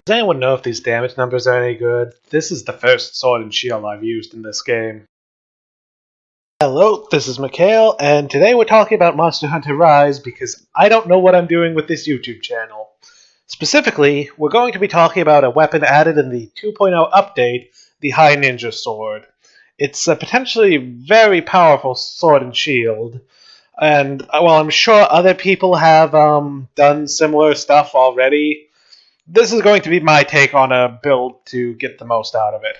Does anyone know if these damage numbers are any good? This is the first Sword and Shield I've used in this game. Hello, this is Mikhail, and today we're talking about Monster Hunter Rise because I don't know what I'm doing with this YouTube channel. Specifically, we're going to be talking about a weapon added in the 2.0 update, the High Ninja Sword. It's a potentially very powerful sword and shield, and while I'm sure other people have done similar stuff already, this is going to be my take on a build to get the most out of it.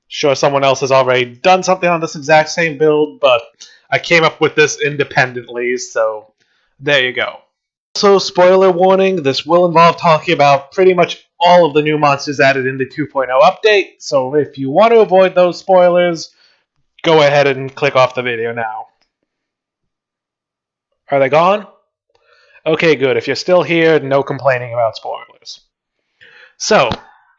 Sure, someone else has already done something on this exact same build, but I came up with this independently, so there you go. Also, spoiler warning, this will involve talking about pretty much all of the new monsters added in the 2.0 update, so if you want to avoid those spoilers, go ahead and click off the video now. Are they gone? Okay, good. If you're still here, no complaining about spoilers. So,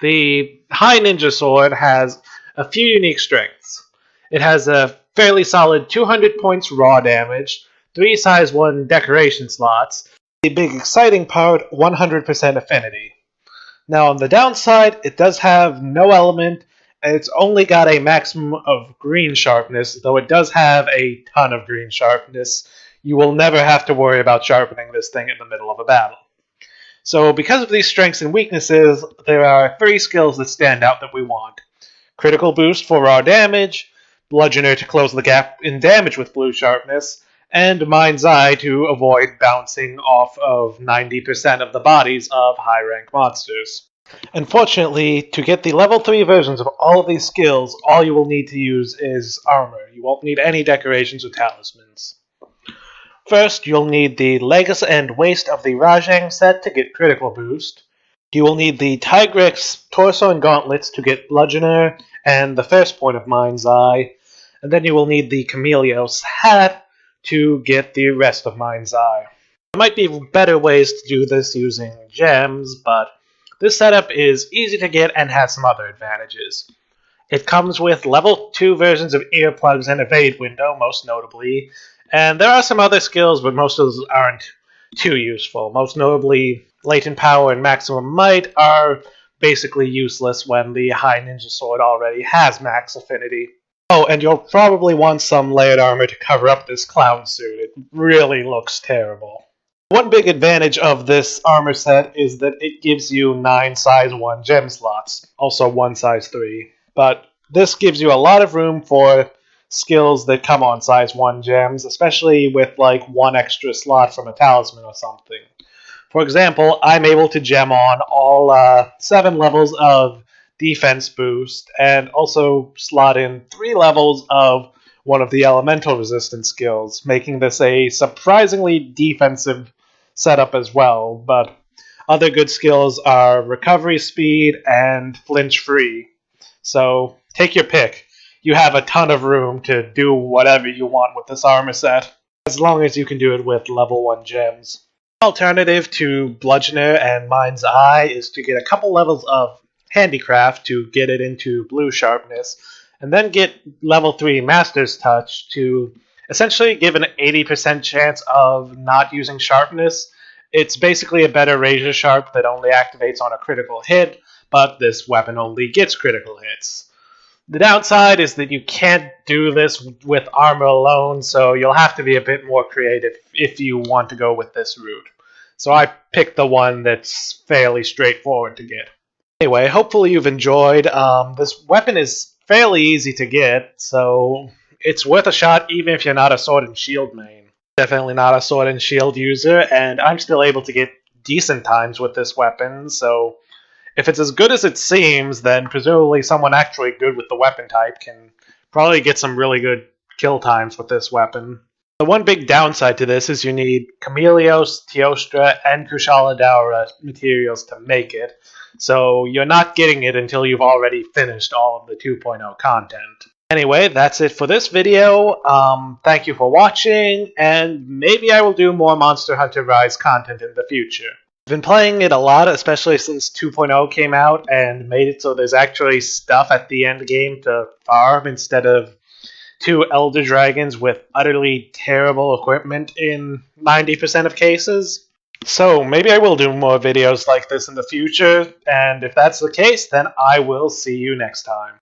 the High Ninja Sword has a few unique strengths. It has a fairly solid 200 points raw damage, 3 size 1 decoration slots, the big exciting part, 100% affinity. Now on the downside, it does have no element, and it's only got a maximum of green sharpness, though it does have a ton of green sharpness. You will never have to worry about sharpening this thing in the middle of a battle. So because of these strengths and weaknesses, there are 3 skills that stand out that we want. Critical boost for raw damage, Bludgeoner to close the gap in damage with blue sharpness, and Mind's Eye to avoid bouncing off of 90% of the bodies of high rank monsters. Unfortunately, to get the level 3 versions of all of these skills, all you will need to use is armor. You won't need any decorations or talismans. First, you'll need the legs and waist of the Rajang set to get critical boost. You will need the Tigrex torso and gauntlets to get Bludgeoner and the first point of Mind's Eye. And then you will need the Chameleos hat to get the rest of Mind's Eye. There might be better ways to do this using gems, but this setup is easy to get and has some other advantages. It comes with level 2 versions of earplugs and evade window, most notably, and there are some other skills, but most of those aren't too useful. Most notably, latent power and maximum might are basically useless when the High Ninja Sword already has max affinity. Oh, and you'll probably want some layered armor to cover up this clown suit. It really looks terrible. One big advantage of this armor set is that it gives you 9 size 1 gem slots, also 1 size 3. But this gives you a lot of room for skills that come on size 1 gems, especially with like 1 extra slot from a talisman or something. For example, I'm able to gem on all 7 levels of defense boost and also slot in 3 levels of one of the elemental resistance skills, making this a surprisingly defensive setup as well. But other good skills are recovery speed and flinch free. So take your pick. You have a ton of room to do whatever you want with this armor set, as long as you can do it with level 1 gems. The alternative to Bludgeoner and Mind's Eye is to get a couple levels of Handicraft to get it into blue sharpness, and then get level 3 Master's Touch to essentially give an 80% chance of not using sharpness. It's basically a better Razor Sharp that only activates on a critical hit, but this weapon only gets critical hits. The downside is that you can't do this with armor alone, so you'll have to be a bit more creative if you want to go with this route. So I picked the one that's fairly straightforward to get. Anyway, hopefully you've enjoyed. This weapon is fairly easy to get, so it's worth a shot even if you're not a Sword and Shield main. Definitely not a Sword and Shield user, and I'm still able to get decent times with this weapon, so if it's as good as it seems, then presumably someone actually good with the weapon type can probably get some really good kill times with this weapon. The one big downside to this is you need Chameleos, Teostra, and Kushala Daora materials to make it, so you're not getting it until you've already finished all of the 2.0 content. Anyway, that's it for this video. Thank you for watching, and maybe I will do more Monster Hunter Rise content in the future. I've been playing it a lot, especially since 2.0 came out and made it so there's actually stuff at the end game to farm instead of 2 Elder Dragons with utterly terrible equipment in 90% of cases. So maybe I will do more videos like this in the future, and if that's the case, then I will see you next time.